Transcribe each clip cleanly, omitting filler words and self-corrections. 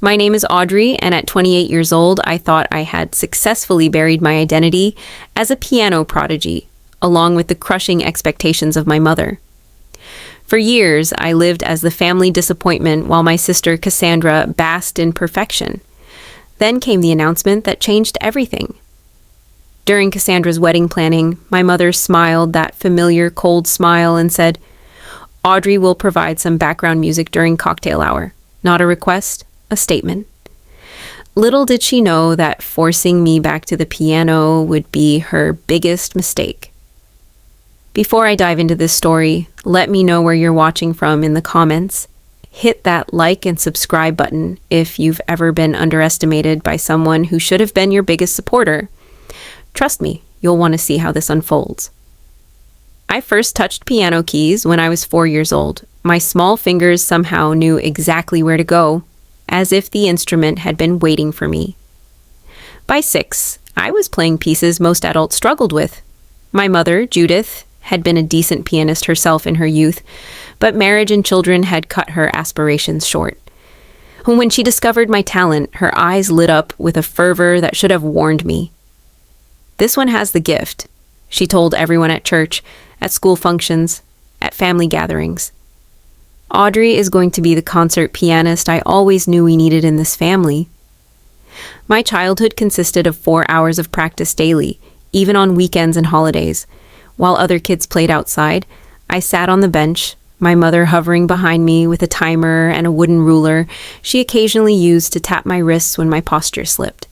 My name is Audrey, and at 28 years old, I thought I had successfully buried my identity as a piano prodigy, along with the crushing expectations of my mother. For years, I lived as the family disappointment while my sister Cassandra basked in perfection. Then came the announcement that changed everything. During Cassandra's wedding planning, my mother smiled that familiar cold smile and said, "Audrey will provide some background music during cocktail hour. Not a request, a statement." Little did she know that forcing me back to the piano would be her biggest mistake. Before I dive into this story, let me know where you're watching from in the comments. Hit that like and subscribe button if you've ever been underestimated by someone who should have been your biggest supporter. Trust me, you'll want to see how this unfolds. I first touched piano keys when I was 4 years old. My small fingers somehow knew exactly where to go, as if the instrument had been waiting for me. By 6, I was playing pieces most adults struggled with. My mother, Judith, had been a decent pianist herself in her youth, but marriage and children had cut her aspirations short. When she discovered my talent, her eyes lit up with a fervor that should have warned me. "This one has the gift," she told everyone at church, at school functions, at family gatherings. "Audrey is going to be the concert pianist I always knew we needed in this family." My childhood consisted of 4 hours of practice daily, even on weekends and holidays. While other kids played outside, I sat on the bench, my mother hovering behind me with a timer and a wooden ruler she occasionally used to tap my wrists when my posture slipped.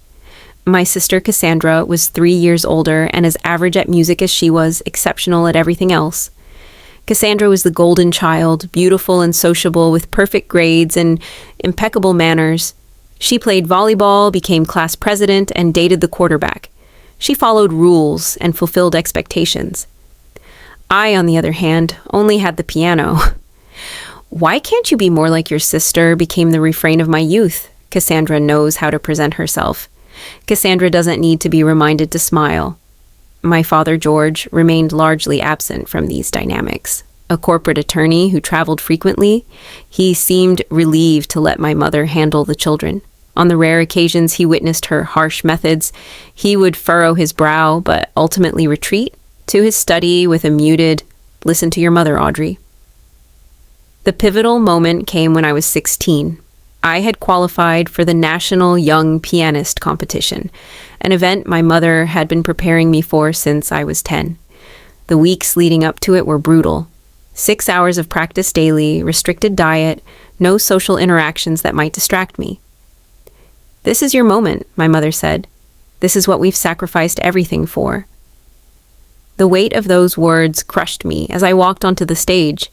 My sister Cassandra was 3 years older and as average at music as she was exceptional at everything else. Cassandra was the golden child, beautiful and sociable with perfect grades and impeccable manners. She played volleyball, became class president, and dated the quarterback. She followed rules and fulfilled expectations. I, on the other hand, only had the piano. "Why can't you be more like your sister?" became the refrain of my youth. Cassandra knows how to present herself. Cassandra doesn't need to be reminded to smile. My father, George, remained largely absent from these dynamics. A corporate attorney who traveled frequently, he seemed relieved to let my mother handle the children. On the rare occasions he witnessed her harsh methods, he would furrow his brow, but ultimately retreat to his study with a muted, "Listen to your mother, Audrey." The pivotal moment came when I was 16. I had qualified for the National Young Pianist Competition, an event my mother had been preparing me for since I was 10. The weeks leading up to it were brutal. 6 hours of practice daily, restricted diet, no social interactions that might distract me. "This is your moment," my mother said. "This is what we've sacrificed everything for." The weight of those words crushed me as I walked onto the stage.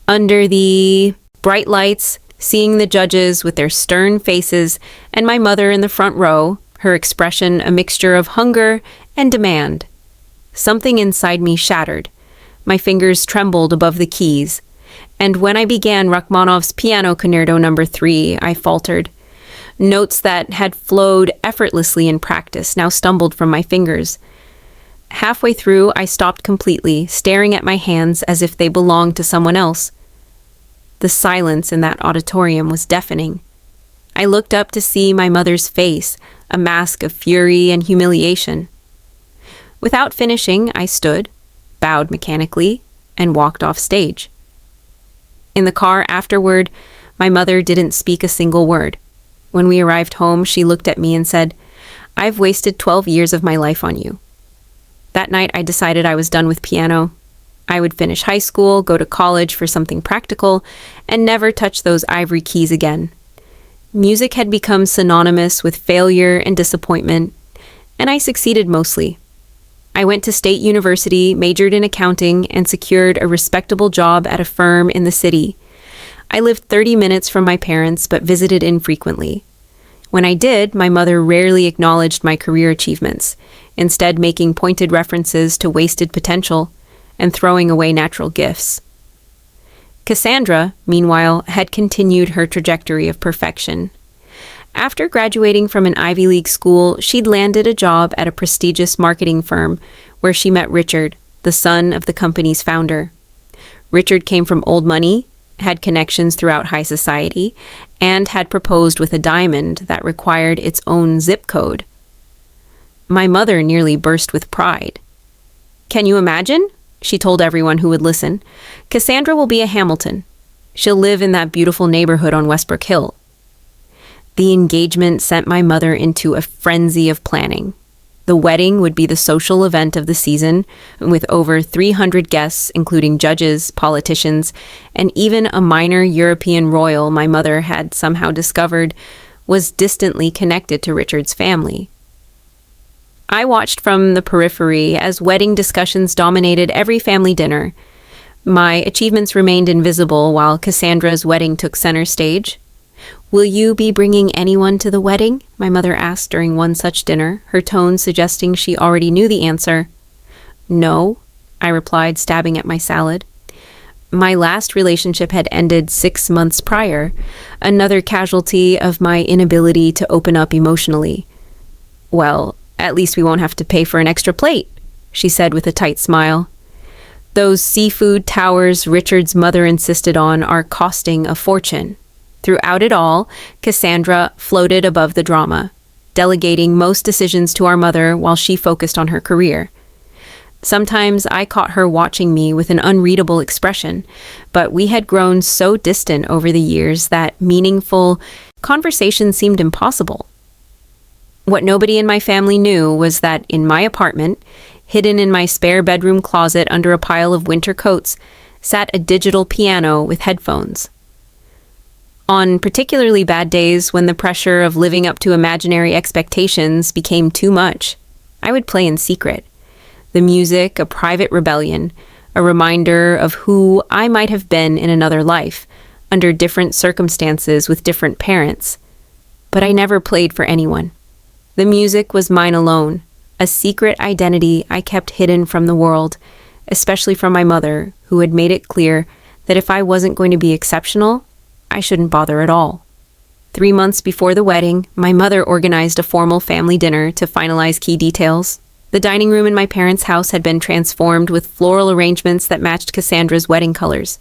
Under the bright lights, seeing the judges with their stern faces and my mother in the front row, her expression a mixture of hunger and demand. Something inside me shattered. My fingers trembled above the keys, and when I began Rachmaninoff's Piano Concerto No. 3, I faltered. Notes that had flowed effortlessly in practice now stumbled from my fingers. Halfway through, I stopped completely, staring at my hands as if they belonged to someone else. The silence in that auditorium was deafening. I looked up to see my mother's face, a mask of fury and humiliation. Without finishing, I stood, bowed mechanically, and walked off stage. In the car afterward, my mother didn't speak a single word. When we arrived home, she looked at me and said, "I've wasted 12 years of my life on you." That night, I decided I was done with piano. I would finish high school, go to college for something practical, and never touch those ivory keys again. Music had become synonymous with failure and disappointment, and I succeeded mostly. I went to State University, majored in accounting, and secured a respectable job at a firm in the city. I lived 30 minutes from my parents, but visited infrequently. When I did, my mother rarely acknowledged my career achievements, instead making pointed references to wasted potential and throwing away natural gifts. Cassandra, meanwhile, had continued her trajectory of perfection. After graduating from an Ivy League school, she'd landed a job at a prestigious marketing firm where she met Richard, the son of the company's founder. Richard came from old money had connections throughout high society, and had proposed with a diamond that required its own zip code. My mother nearly burst with pride. "Can you imagine?" she told everyone who would listen. "Cassandra will be a Hamilton. She'll live in that beautiful neighborhood on Westbrook Hill." The engagement sent my mother into a frenzy of planning. The wedding would be the social event of the season, with over 300 guests, including judges, politicians, and even a minor European royal my mother had somehow discovered was distantly connected to Richard's family. I watched from the periphery as wedding discussions dominated every family dinner. My achievements remained invisible while Cassandra's wedding took center stage. "Will you be bringing anyone to the wedding?" my mother asked during one such dinner, her tone suggesting she already knew the answer. "No," I replied, stabbing at my salad. My last relationship had ended 6 months prior, another casualty of my inability to open up emotionally. "Well, at least we won't have to pay for an extra plate," she said with a tight smile. "Those seafood towers Richard's mother insisted on are costing a fortune." Throughout it all, Cassandra floated above the drama, delegating most decisions to our mother while she focused on her career. Sometimes I caught her watching me with an unreadable expression, but we had grown so distant over the years that meaningful conversation seemed impossible. What nobody in my family knew was that in my apartment, hidden in my spare bedroom closet under a pile of winter coats, sat a digital piano with headphones. On particularly bad days when the pressure of living up to imaginary expectations became too much, I would play in secret. The music, a private rebellion, a reminder of who I might have been in another life, under different circumstances with different parents. But I never played for anyone. The music was mine alone, a secret identity I kept hidden from the world, especially from my mother, who had made it clear that if I wasn't going to be exceptional, I shouldn't bother at all. 3 months before the wedding, my mother organized a formal family dinner to finalize key details. The dining room in my parents' house had been transformed with floral arrangements that matched Cassandra's wedding colors.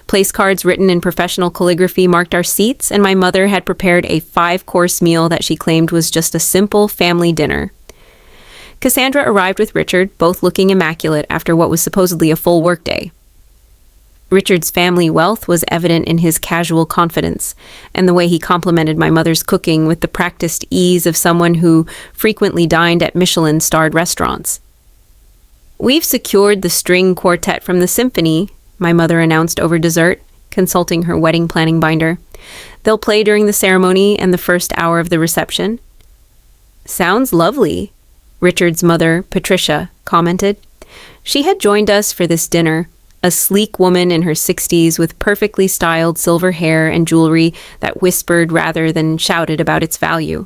Place cards written in professional calligraphy marked our seats, and my mother had prepared a 5-course meal that she claimed was just a simple family dinner. Cassandra arrived with Richard, both looking immaculate after what was supposedly a full workday. Richard's family wealth was evident in his casual confidence, and the way he complimented my mother's cooking with the practiced ease of someone who frequently dined at Michelin-starred restaurants. "We've secured the string quartet from the symphony," my mother announced over dessert, consulting her wedding planning binder. "They'll play during the ceremony and the first hour of the reception." "Sounds lovely," Richard's mother, Patricia, commented. She had joined us for this dinner, a sleek woman in her 60s with perfectly styled silver hair and jewelry that whispered rather than shouted about its value.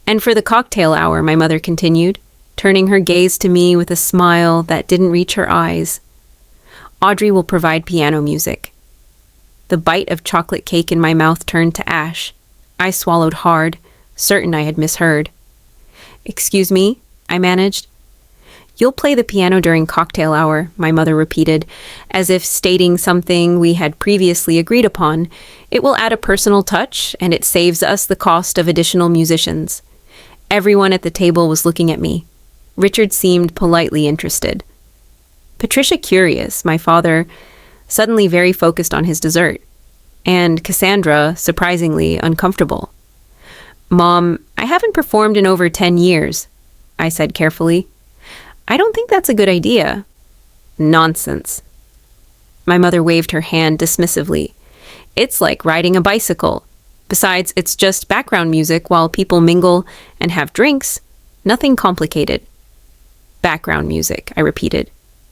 "And for the cocktail hour," my mother continued, turning her gaze to me with a smile that didn't reach her eyes, "Audrey will provide piano music." The bite of chocolate cake in my mouth turned to ash. I swallowed hard, certain I had misheard. "Excuse me," I managed. "You'll play the piano during cocktail hour," my mother repeated, as if stating something we had previously agreed upon. "It will add a personal touch, and it saves us the cost of additional musicians." Everyone at the table was looking at me. Richard seemed politely interested. Patricia curious, my father suddenly very focused on his dessert, and Cassandra surprisingly uncomfortable. "Mom, I haven't performed in over 10 years, I said carefully. "I don't think that's a good idea." "Nonsense." My mother waved her hand dismissively. "It's like riding a bicycle. Besides, it's just background music while people mingle and have drinks. Nothing complicated." "Background music," I repeated,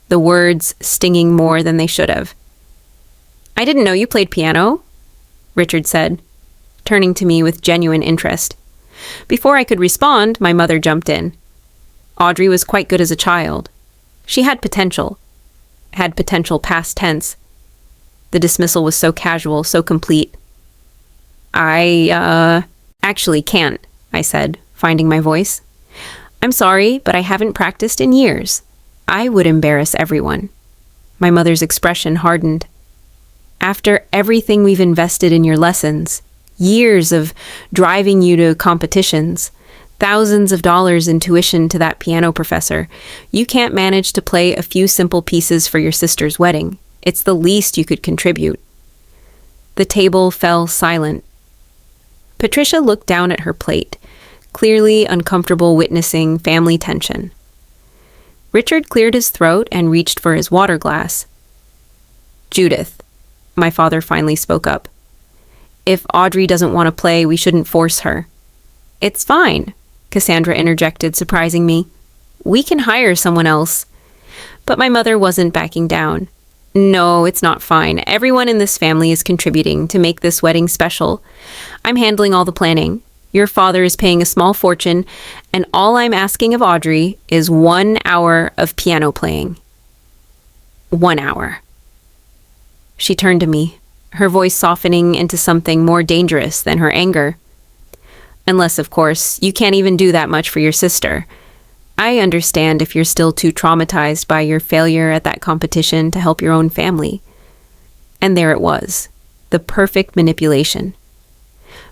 the words stinging more than they should have. "I didn't know you played piano," Richard said, turning to me with genuine interest. Before I could respond, my mother jumped in. Audrey was quite good as a child. She had potential past tense. The dismissal was so casual, so complete. I actually can't," I said, finding my voice. "I'm sorry, but I haven't practiced in years. I would embarrass everyone." My mother's expression hardened. After everything we've invested in your lessons, years of driving you to competitions, thousands of dollars in tuition to that piano professor, you can't manage to play a few simple pieces for your sister's wedding. It's the least you could contribute." The table fell silent. Patricia looked down at her plate, clearly uncomfortable witnessing family tension. Richard cleared his throat and reached for his water glass. "Judith," my father finally spoke up, "if Audrey doesn't want to play, we shouldn't force her." "It's fine," Cassandra interjected, surprising me. "We can hire someone else." But my mother wasn't backing down. "No, it's not fine. Everyone in this family is contributing to make this wedding special. I'm handling all the planning. Your father is paying a small fortune, and all I'm asking of Audrey is 1 hour of piano playing." 1 hour. She turned to me, her voice softening into something more dangerous than her anger. "Unless, of course, you can't even do that much for your sister. I understand if you're still too traumatized by your failure at that competition to help your own family." And there it was, the perfect manipulation.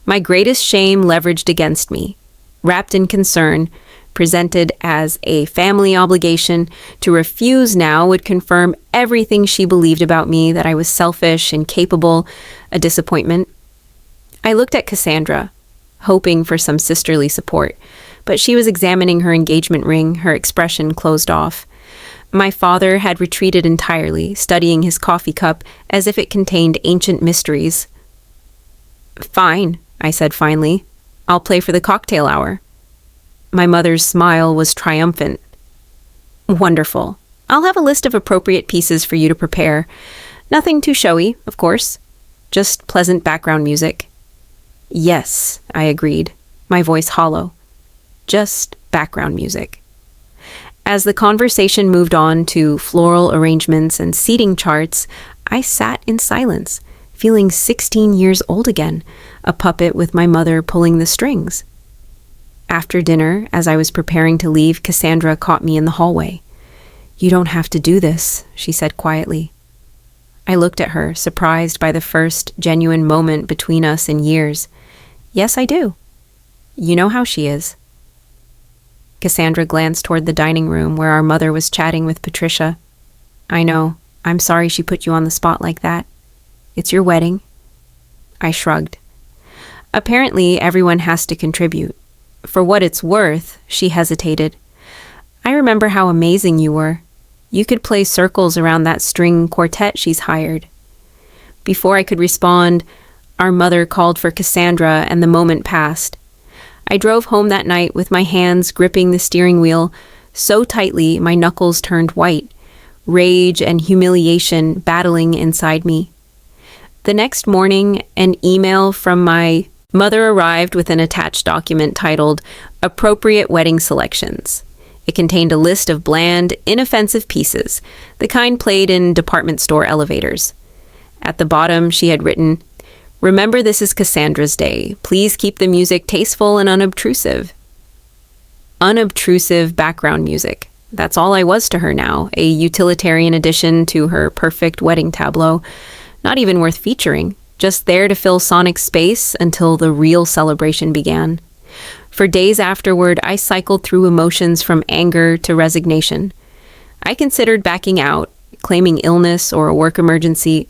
My greatest shame leveraged against me, wrapped in concern, presented as a family obligation. To refuse now would confirm everything she believed about me, that I was selfish, incapable, a disappointment. I looked at Cassandra, hoping for some sisterly support, but she was examining her engagement ring, her expression closed off. My father had retreated entirely, studying his coffee cup as if it contained ancient mysteries. "Fine," I said finally. "I'll play for the cocktail hour." My mother's smile was triumphant. "Wonderful. I'll have a list of appropriate pieces for you to prepare. Nothing too showy, of course. Just pleasant background music." "Yes," I agreed, my voice hollow. Just background music. As the conversation moved on to floral arrangements and seating charts, I sat in silence, feeling 16 years old again, a puppet with my mother pulling the strings. After dinner, as I was preparing to leave, Cassandra caught me in the hallway. "You don't have to do this," she said quietly. I looked at her, surprised by the first genuine moment between us in years. "Yes, I do. You know how she is." Cassandra glanced toward the dining room where our mother was chatting with Patricia. "I know. I'm sorry she put you on the spot like that. It's your wedding." I shrugged. "Apparently, everyone has to contribute. For what it's worth," she hesitated. "I remember how amazing you were. You could play circles around that string quartet she's hired." Before I could respond, our mother called for Cassandra, and the moment passed. I drove home that night with my hands gripping the steering wheel so tightly my knuckles turned white, rage and humiliation battling inside me. The next morning, an email from my mother arrived with an attached document titled "Appropriate Wedding Selections." It contained a list of bland, inoffensive pieces, the kind played in department store elevators. At the bottom, she had written, "Remember, this is Cassandra's day. Please keep the music tasteful and unobtrusive." Unobtrusive background music. That's all I was to her now, a utilitarian addition to her perfect wedding tableau. Not even worth featuring, just there to fill sonic space until the real celebration began. For days afterward, I cycled through emotions from anger to resignation. I considered backing out, claiming illness or a work emergency,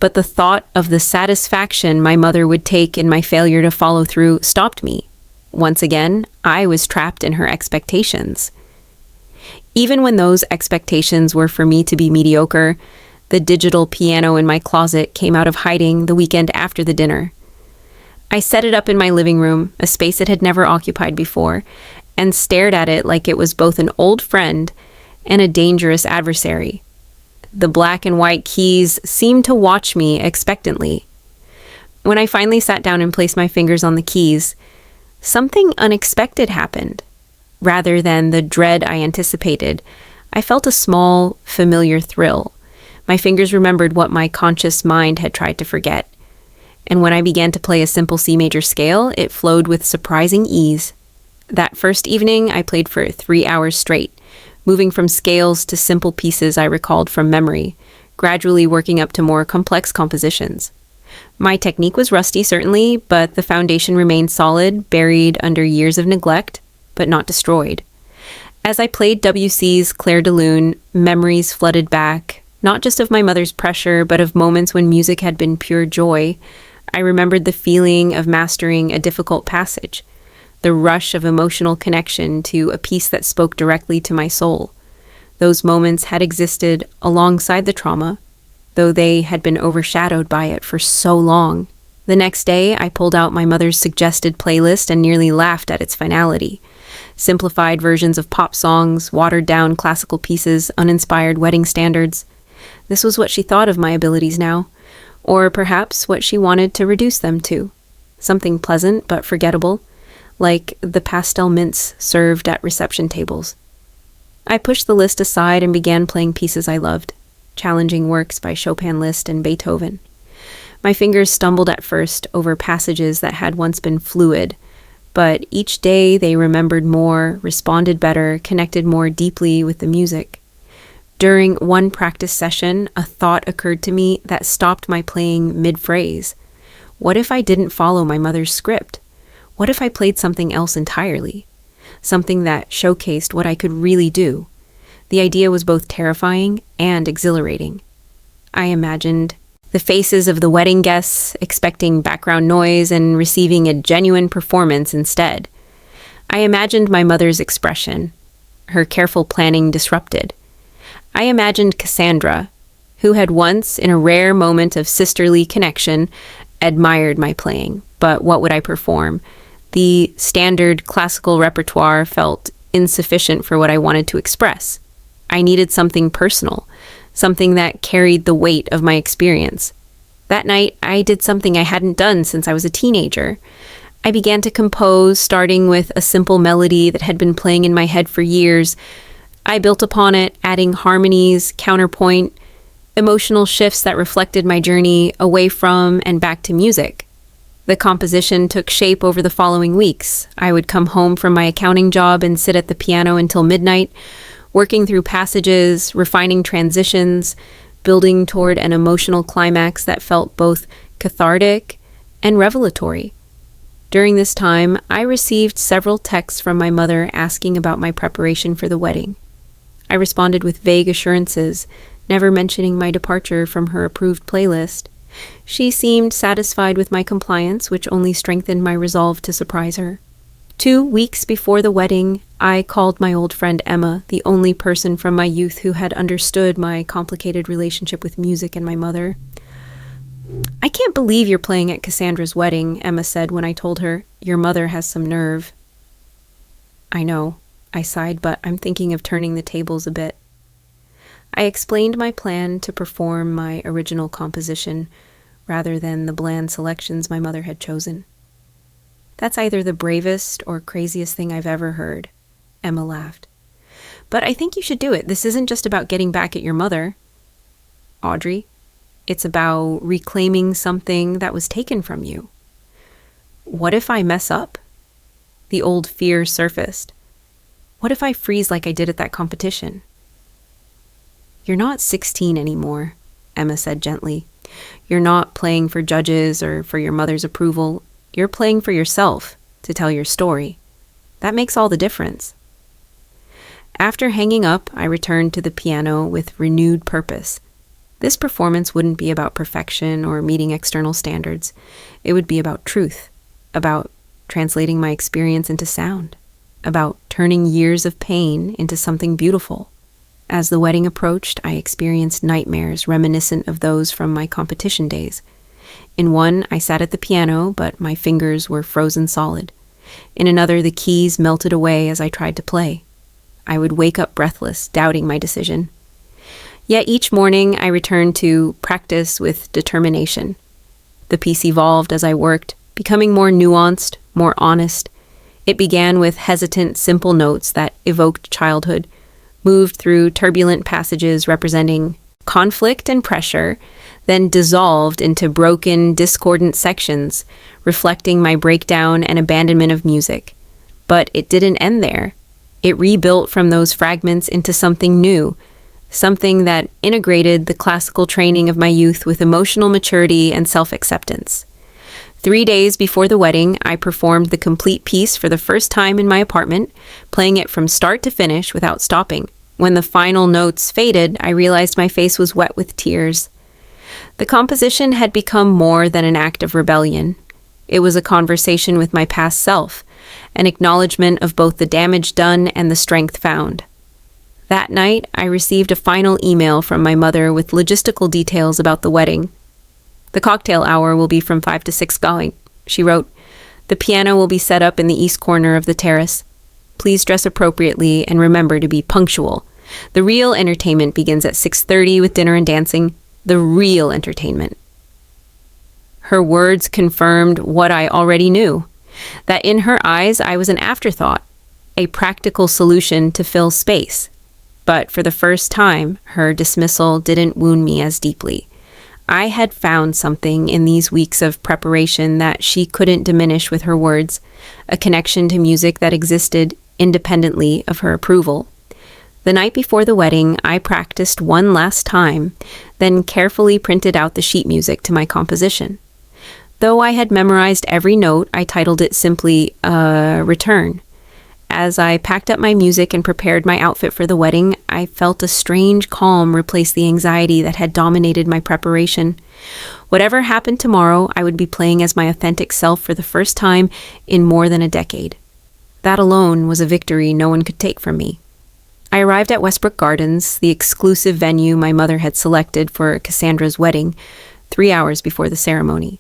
but the thought of the satisfaction my mother would take in my failure to follow through stopped me. Once again, I was trapped in her expectations. Even when those expectations were for me to be mediocre, the digital piano in my closet came out of hiding the weekend after the dinner. I set it up in my living room, a space it had never occupied before, and stared at it like it was both an old friend and a dangerous adversary. The black and white keys seemed to watch me expectantly. When I finally sat down and placed my fingers on the keys, something unexpected happened. Rather than the dread I anticipated, I felt a small, familiar thrill. My fingers remembered what my conscious mind had tried to forget. And when I began to play a simple C major scale, it flowed with surprising ease. That first evening, I played for 3 hours straight, moving from scales to simple pieces I recalled from memory, gradually working up to more complex compositions. My technique was rusty, certainly, but the foundation remained solid, buried under years of neglect, but not destroyed. As I played Debussy's Clair de Lune, memories flooded back, not just of my mother's pressure, but of moments when music had been pure joy. I remembered the feeling of mastering a difficult passage, the rush of emotional connection to a piece that spoke directly to my soul. Those moments had existed alongside the trauma, though they had been overshadowed by it for so long. The next day, I pulled out my mother's suggested playlist and nearly laughed at its finality. Simplified versions of pop songs, watered-down classical pieces, uninspired wedding standards. This was what she thought of my abilities now, or perhaps what she wanted to reduce them to. Something pleasant but forgettable, like the pastel mints served at reception tables. I pushed the list aside and began playing pieces I loved, challenging works by Chopin, Liszt, and Beethoven. My fingers stumbled at first over passages that had once been fluid, but each day they remembered more, responded better, connected more deeply with the music. During one practice session, a thought occurred to me that stopped my playing mid-phrase. What if I didn't follow my mother's script? What if I played something else entirely? Something that showcased what I could really do. The idea was both terrifying and exhilarating. I imagined the faces of the wedding guests, expecting background noise and receiving a genuine performance instead. I imagined my mother's expression, her careful planning disrupted. I imagined Cassandra, who had once, in a rare moment of sisterly connection, admired my playing. But what would I perform? The standard classical repertoire felt insufficient for what I wanted to express. I needed something personal, something that carried the weight of my experience. That night, I did something I hadn't done since I was a teenager. I began to compose, starting with a simple melody that had been playing in my head for years. I built upon it, adding harmonies, counterpoint, emotional shifts that reflected my journey away from and back to music. The composition took shape over the following weeks. I would come home from my accounting job and sit at the piano until midnight, working through passages, refining transitions, building toward an emotional climax that felt both cathartic and revelatory. During this time, I received several texts from my mother asking about my preparation for the wedding. I responded with vague assurances, never mentioning my departure from her approved playlist. She seemed satisfied with my compliance, which only strengthened my resolve to surprise her. 2 weeks before the wedding, I called my old friend Emma, the only person from my youth who had understood my complicated relationship with music and my mother. "I can't believe you're playing at Cassandra's wedding," Emma said when I told her. "Your mother has some nerve." "I know," I sighed, "but I'm thinking of turning the tables a bit." I explained my plan to perform my original composition rather than the bland selections my mother had chosen. "That's either the bravest or craziest thing I've ever heard," Emma laughed. "But I think you should do it. This isn't just about getting back at your mother, Audrey. It's about reclaiming something that was taken from you." "What if I mess up?" The old fear surfaced. "What if I freeze like I did at that competition?" "You're not 16 anymore," Emma said gently. "You're not playing for judges or for your mother's approval. You're playing for yourself, to tell your story. That makes all the difference." After hanging up, I returned to the piano with renewed purpose. This performance wouldn't be about perfection or meeting external standards. It would be about truth, about translating my experience into sound, about turning years of pain into something beautiful. As the wedding approached, I experienced nightmares reminiscent of those from my competition days. In one, I sat at the piano, but my fingers were frozen solid. In another, the keys melted away as I tried to play. I would wake up breathless, doubting my decision. Yet each morning, I returned to practice with determination. The piece evolved as I worked, becoming more nuanced, more honest. It began with hesitant, simple notes that evoked childhood, moved through turbulent passages representing conflict and pressure, then dissolved into broken, discordant sections, reflecting my breakdown and abandonment of music. But it didn't end there. It rebuilt from those fragments into something new, something that integrated the classical training of my youth with emotional maturity and self-acceptance. 3 days before the wedding, I performed the complete piece for the first time in my apartment, playing it from start to finish without stopping. When the final notes faded, I realized my face was wet with tears. The composition had become more than an act of rebellion. It was a conversation with my past self, an acknowledgement of both the damage done and the strength found. That night, I received a final email from my mother with logistical details about the wedding. "The cocktail hour will be from 5 to 6 going," she wrote. "The piano will be set up in the east corner of the terrace. Please dress appropriately and remember to be punctual. The real entertainment begins at 6:30 with dinner and dancing. The real entertainment." Her words confirmed what I already knew, that in her eyes I was an afterthought, a practical solution to fill space. But for the first time, her dismissal didn't wound me as deeply. I had found something in these weeks of preparation that she couldn't diminish with her words, a connection to music that existed independently of her approval. The night before the wedding, I practiced one last time, then carefully printed out the sheet music to my composition. Though I had memorized every note, I titled it simply, Return. As I packed up my music and prepared my outfit for the wedding, I felt a strange calm replace the anxiety that had dominated my preparation. Whatever happened tomorrow, I would be playing as my authentic self for the first time in more than a decade. That alone was a victory no one could take from me. I arrived at Westbrook Gardens, the exclusive venue my mother had selected for Cassandra's wedding, 3 hours before the ceremony.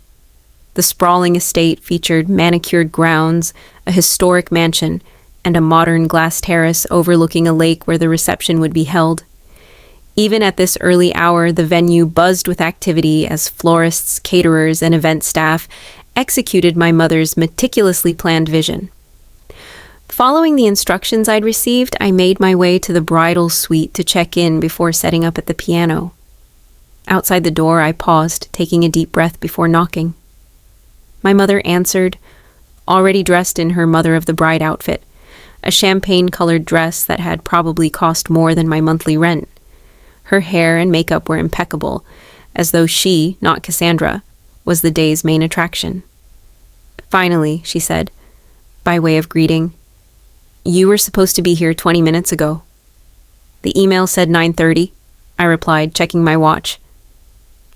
The sprawling estate featured manicured grounds, a historic mansion, and a modern glass terrace overlooking a lake where the reception would be held. Even at this early hour, the venue buzzed with activity as florists, caterers, and event staff executed my mother's meticulously planned vision. Following the instructions I'd received, I made my way to the bridal suite to check in before setting up at the piano. Outside the door, I paused, taking a deep breath before knocking. My mother answered, already dressed in her mother-of-the-bride outfit, a champagne-colored dress that had probably cost more than my monthly rent. Her hair and makeup were impeccable, as though she, not Cassandra, was the day's main attraction. "Finally," she said, by way of greeting. "You were supposed to be here 20 minutes ago." "The email said 9:30, I replied, checking my watch.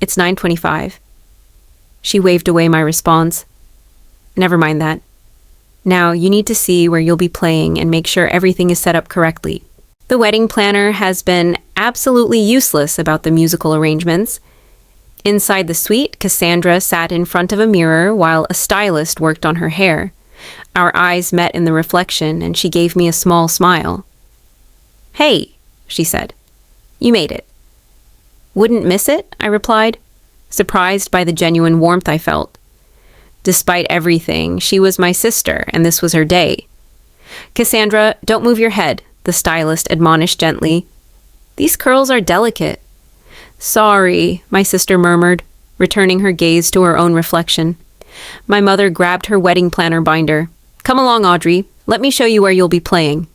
"It's 9:25. She waved away my response. "Never mind that. Now, you need to see where you'll be playing and make sure everything is set up correctly. The wedding planner has been absolutely useless about the musical arrangements." Inside the suite, Cassandra sat in front of a mirror while a stylist worked on her hair. Our eyes met in the reflection, and she gave me a small smile. "Hey," she said. "You made it." "Wouldn't miss it," I replied, surprised by the genuine warmth I felt. Despite everything, she was my sister, and this was her day. "Cassandra, don't move your head," the stylist admonished gently. "These curls are delicate." "Sorry," my sister murmured, returning her gaze to her own reflection. My mother grabbed her wedding planner binder. "Come along, Audrey. Let me show you where you'll be playing."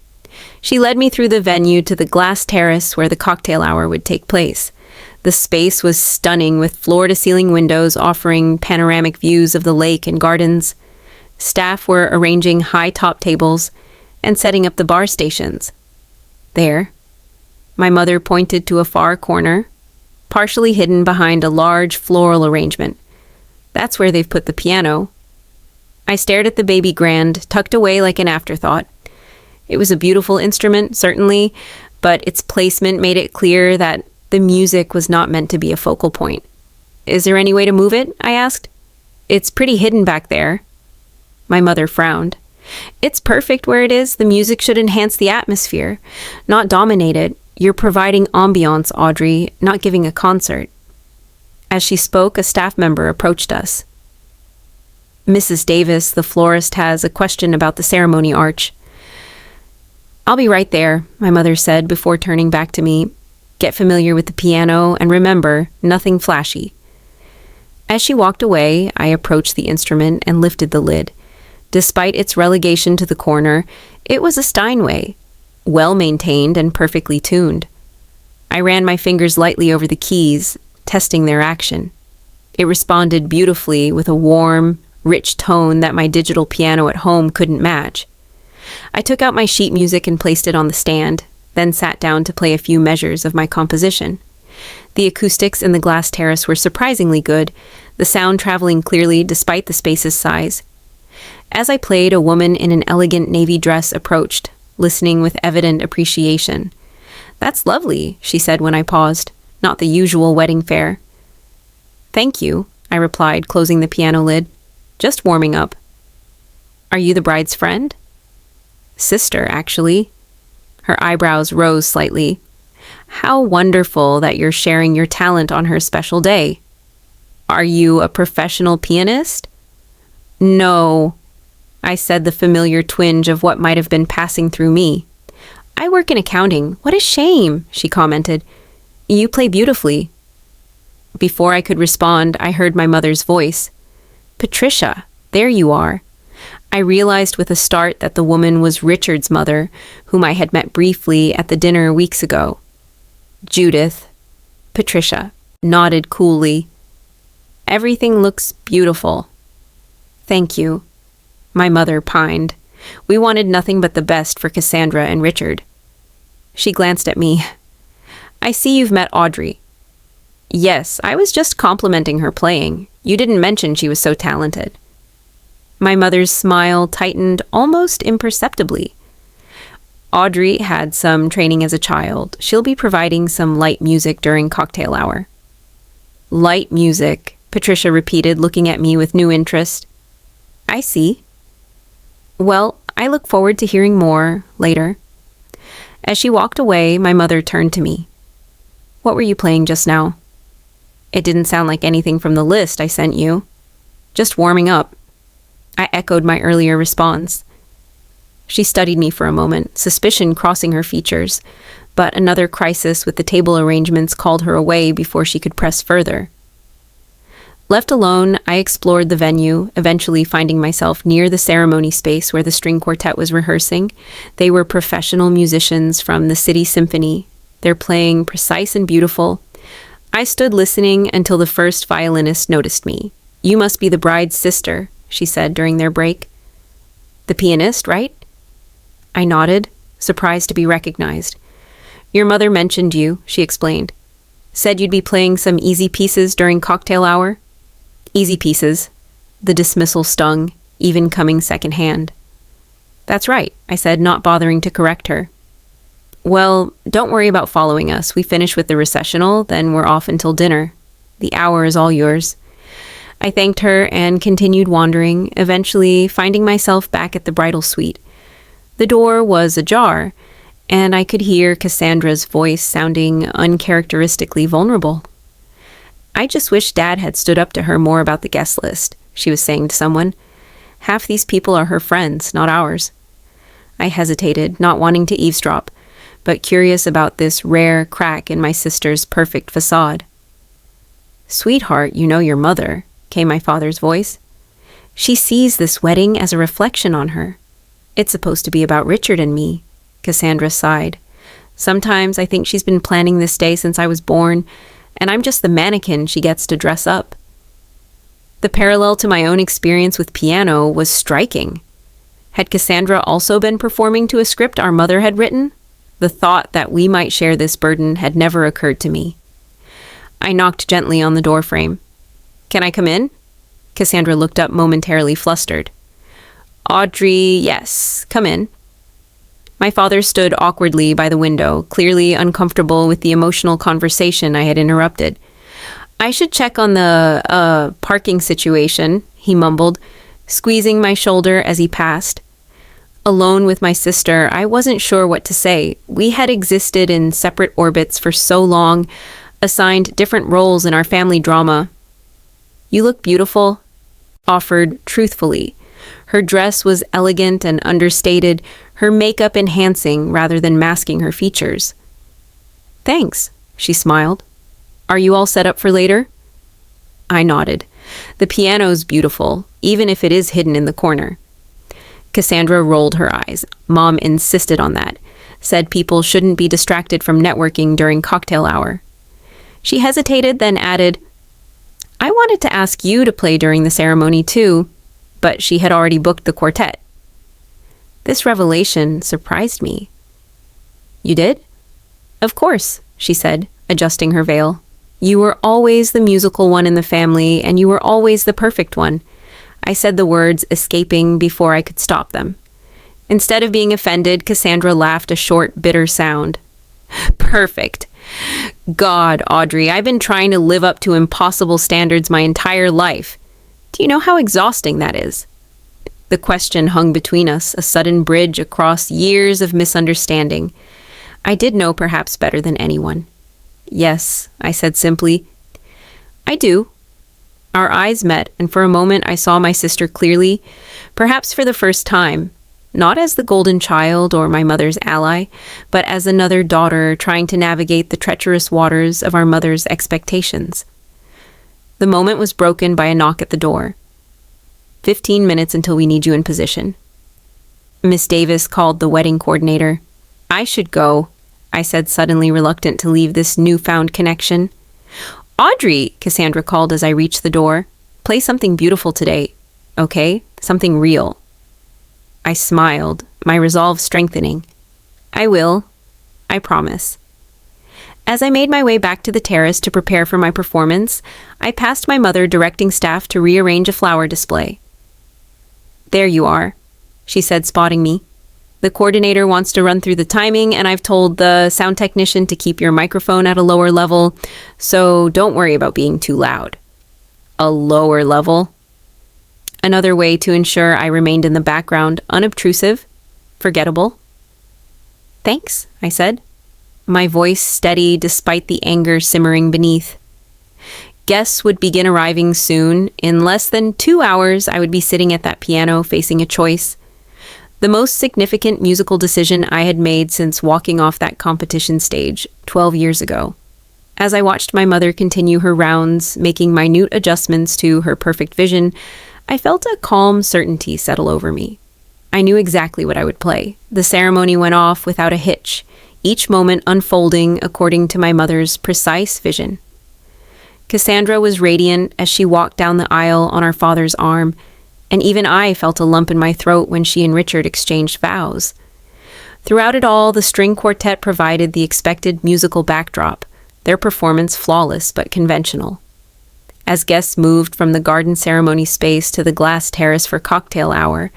She led me through the venue to the glass terrace where the cocktail hour would take place. The space was stunning, with floor-to-ceiling windows offering panoramic views of the lake and gardens. Staff were arranging high-top tables and setting up the bar stations. There, my mother pointed to a far corner, partially hidden behind a large floral arrangement. "That's where they've put the piano." I stared at the baby grand, tucked away like an afterthought. It was a beautiful instrument, certainly, but its placement made it clear that the music was not meant to be a focal point. "Is there any way to move it?" I asked. "It's pretty hidden back there." My mother frowned. "It's perfect where it is. The music should enhance the atmosphere, not dominate it. You're providing ambiance, Audrey, not giving a concert." As she spoke, a staff member approached us. "Mrs. Davis, the florist, has a question about the ceremony arch." "I'll be right there," my mother said before turning back to me. "Get familiar with the piano, and remember, nothing flashy." As she walked away, I approached the instrument and lifted the lid. Despite its relegation to the corner, it was a Steinway, well-maintained and perfectly tuned. I ran my fingers lightly over the keys, testing their action. It responded beautifully with a warm, rich tone that my digital piano at home couldn't match. I took out my sheet music and placed it on the stand, then sat down to play a few measures of my composition. The acoustics in the glass terrace were surprisingly good, the sound traveling clearly despite the space's size. As I played, a woman in an elegant navy dress approached, listening with evident appreciation. "That's lovely," she said when I paused, "not the usual wedding fare." "Thank you," I replied, closing the piano lid. "Just warming up." "Are you the bride's friend?" "Sister, actually." Her eyebrows rose slightly. "How wonderful that you're sharing your talent on her special day. Are you a professional pianist?" "No," I said, the familiar twinge of what might have been passing through me. "I work in accounting. What a shame," she commented. "You play beautifully." Before I could respond, I heard my mother's voice. "Patricia, there you are." I realized with a start that the woman was Richard's mother, whom I had met briefly at the dinner weeks ago. Judith, Patricia, nodded coolly. "Everything looks beautiful." "Thank you." My mother pined. We wanted nothing but the best for Cassandra and Richard. She glanced at me. "I see you've met Audrey." "Yes, I was just complimenting her playing. You didn't mention she was so talented." My mother's smile tightened almost imperceptibly. "Audrey had some training as a child. She'll be providing some light music during cocktail hour." "Light music," Patricia repeated, looking at me with new interest. "I see." "Well, I look forward to hearing more later." As she walked away, my mother turned to me. "What were you playing just now?" "It didn't sound like anything from the list I sent you." "Just warming up." I echoed my earlier response. She studied me for a moment, suspicion crossing her features, but another crisis with the table arrangements called her away before she could press further. Left alone, I explored the venue, eventually finding myself near the ceremony space where the string quartet was rehearsing. They were professional musicians from the City Symphony, their playing precise and beautiful. I stood listening until the first violinist noticed me. "You must be the bride's sister," she said during their break. "The pianist, right?" I nodded, surprised to be recognized. "Your mother mentioned you," she explained. "Said you'd be playing some easy pieces during cocktail hour." "Easy pieces." The dismissal stung, even coming secondhand. "That's right," I said, not bothering to correct her. "Well, don't worry about following us. We finish with the recessional, then we're off until dinner. The hour is all yours." I thanked her and continued wandering, eventually finding myself back at the bridal suite. The door was ajar, and I could hear Cassandra's voice sounding uncharacteristically vulnerable. "I just wish Dad had stood up to her more about the guest list," she was saying to someone. "Half these people are her friends, not ours." I hesitated, not wanting to eavesdrop, but curious about this rare crack in my sister's perfect facade. "Sweetheart, you know your mother," came my father's voice. "She sees this wedding as a reflection on her. It's supposed to be about Richard and me," Cassandra sighed. "Sometimes I think she's been planning this day since I was born, and I'm just the mannequin she gets to dress up." The parallel to my own experience with piano was striking. Had Cassandra also been performing to a script our mother had written? The thought that we might share this burden had never occurred to me. I knocked gently on the doorframe. "Can I come in?" Cassandra looked up momentarily flustered. "Audrey, yes, come in." My father stood awkwardly by the window, clearly uncomfortable with the emotional conversation I had interrupted. "I should check on the, parking situation," he mumbled, squeezing my shoulder as he passed. Alone with my sister, I wasn't sure what to say. We had existed in separate orbits for so long, assigned different roles in our family drama. "You look beautiful," offered truthfully. Her dress was elegant and understated, her makeup enhancing rather than masking her features. "Thanks," she smiled. "Are you all set up for later?" I nodded. The piano's beautiful, even if it is hidden in the corner. Cassandra rolled her eyes. Mom insisted on that. said people shouldn't be distracted from networking during cocktail hour. She hesitated, then added, I wanted to ask you to play during the ceremony too, but she had already booked the quartet. This revelation surprised me. You did? Of course, she said, adjusting her veil. You were always the musical one in the family, and you were always the perfect one. I said the words, escaping before I could stop them. Instead of being offended, Cassandra laughed a short, bitter sound. Perfect. God, Audrey, I've been trying to live up to impossible standards my entire life. Do you know how exhausting that is? The question hung between us, a sudden bridge across years of misunderstanding. I did know perhaps better than anyone. Yes, I said simply. I do. Our eyes met, and for a moment I saw my sister clearly, perhaps for the first time, not as the golden child or my mother's ally, but as another daughter trying to navigate the treacherous waters of our mother's expectations. The moment was broken by a knock at the door. 15 minutes until we need you in position. Miss Davis called the wedding coordinator. I should go, I said, suddenly reluctant to leave this newfound connection. Audrey, Cassandra called as I reached the door. Play something beautiful today, okay? Something real. I smiled, my resolve strengthening. I will. I promise. As I made my way back to the terrace to prepare for my performance, I passed my mother directing staff to rearrange a flower display. There you are, she said, spotting me. The coordinator wants to run through the timing, and I've told the sound technician to keep your microphone at a lower level, so don't worry about being too loud. A lower level? Another way to ensure I remained in the background, unobtrusive, forgettable. Thanks, I said, my voice steady despite the anger simmering beneath. Guests would begin arriving soon. In less than 2 hours, I would be sitting at that piano facing a choice. The most significant musical decision I had made since walking off that competition stage 12 years ago. As I watched my mother continue her rounds, making minute adjustments to her perfect vision, I felt a calm certainty settle over me. I knew exactly what I would play. The ceremony went off without a hitch, each moment unfolding according to my mother's precise vision. Cassandra was radiant as she walked down the aisle on our father's arm, and even I felt a lump in my throat when she and Richard exchanged vows. Throughout it all, the string quartet provided the expected musical backdrop, their performance flawless but conventional. As guests moved from the garden ceremony space to the glass terrace for cocktail hour,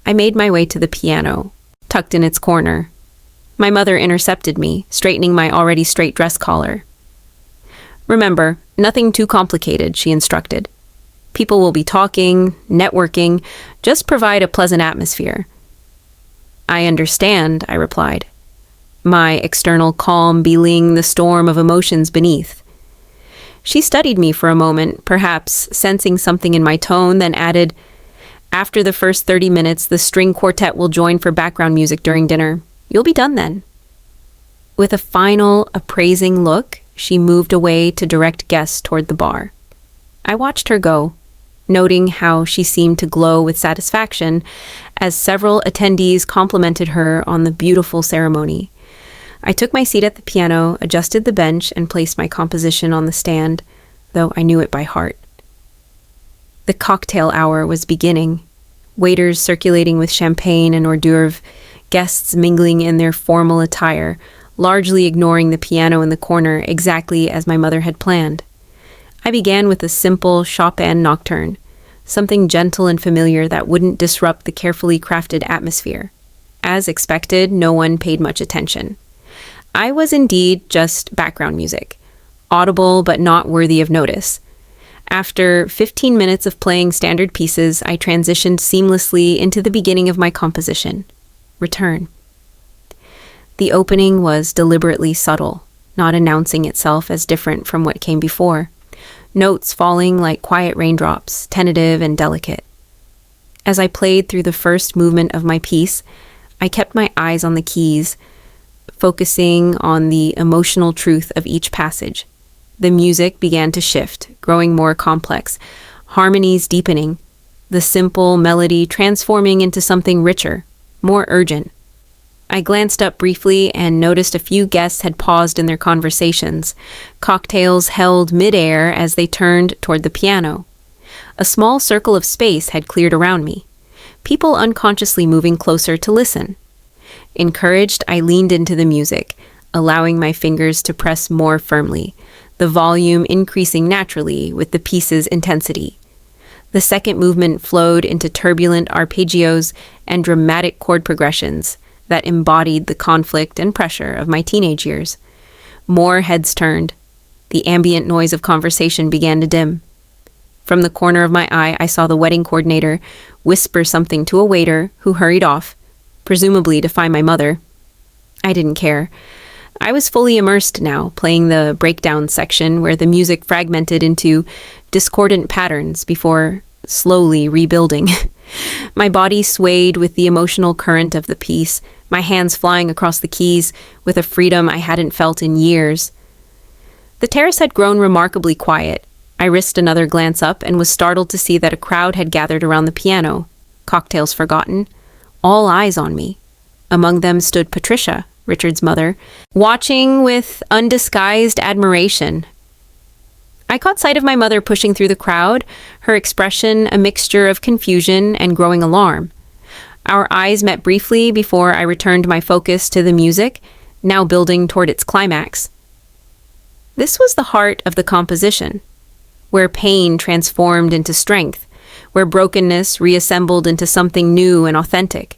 I made my way to the piano, tucked in its corner. My mother intercepted me, straightening my already straight dress collar. Remember, nothing too complicated, she instructed. People will be talking, networking, just provide a pleasant atmosphere. I understand, I replied, my external calm believing the storm of emotions beneath. She studied me for a moment, perhaps sensing something in my tone, then added, after the first 30 minutes, the string quartet will join for background music during dinner. You'll be done then. With a final, appraising look, she moved away to direct guests toward the bar. I watched her go, noting how she seemed to glow with satisfaction as several attendees complimented her on the beautiful ceremony. I took my seat at the piano, adjusted the bench, and placed my composition on the stand, though I knew it by heart. The cocktail hour was beginning, waiters circulating with champagne and hors d'oeuvre, guests mingling in their formal attire, largely ignoring the piano in the corner exactly as my mother had planned. I began with a simple Chopin nocturne, something gentle and familiar that wouldn't disrupt the carefully crafted atmosphere. As expected, no one paid much attention. I was indeed just background music, audible but not worthy of notice. After 15 minutes of playing standard pieces, I transitioned seamlessly into the beginning of my composition, Return. The opening was deliberately subtle, not announcing itself as different from what came before. Notes falling like quiet raindrops, tentative and delicate. As I played through the first movement of my piece, I kept my eyes on the keys, focusing on the emotional truth of each passage. The music began to shift, growing more complex, harmonies deepening, the simple melody transforming into something richer, more urgent. I glanced up briefly and noticed a few guests had paused in their conversations, cocktails held midair as they turned toward the piano. A small circle of space had cleared around me, people unconsciously moving closer to listen. Encouraged, I leaned into the music, allowing my fingers to press more firmly, the volume increasing naturally with the piece's intensity. The second movement flowed into turbulent arpeggios and dramatic chord progressions that embodied the conflict and pressure of my teenage years. More heads turned. The ambient noise of conversation began to dim. From the corner of my eye, I saw the wedding coordinator whisper something to a waiter who hurried off, presumably to find my mother. I didn't care. I was fully immersed now, playing the breakdown section where the music fragmented into discordant patterns before slowly rebuilding. My body swayed with the emotional current of the piece, my hands flying across the keys with a freedom I hadn't felt in years. The terrace had grown remarkably quiet. I risked another glance up and was startled to see that a crowd had gathered around the piano, cocktails forgotten, all eyes on me. Among them stood Patricia, Richard's mother, watching with undisguised admiration. I caught sight of my mother pushing through the crowd, her expression a mixture of confusion and growing alarm. Our eyes met briefly before I returned my focus to the music, now building toward its climax. This was the heart of the composition, where pain transformed into strength, where brokenness reassembled into something new and authentic.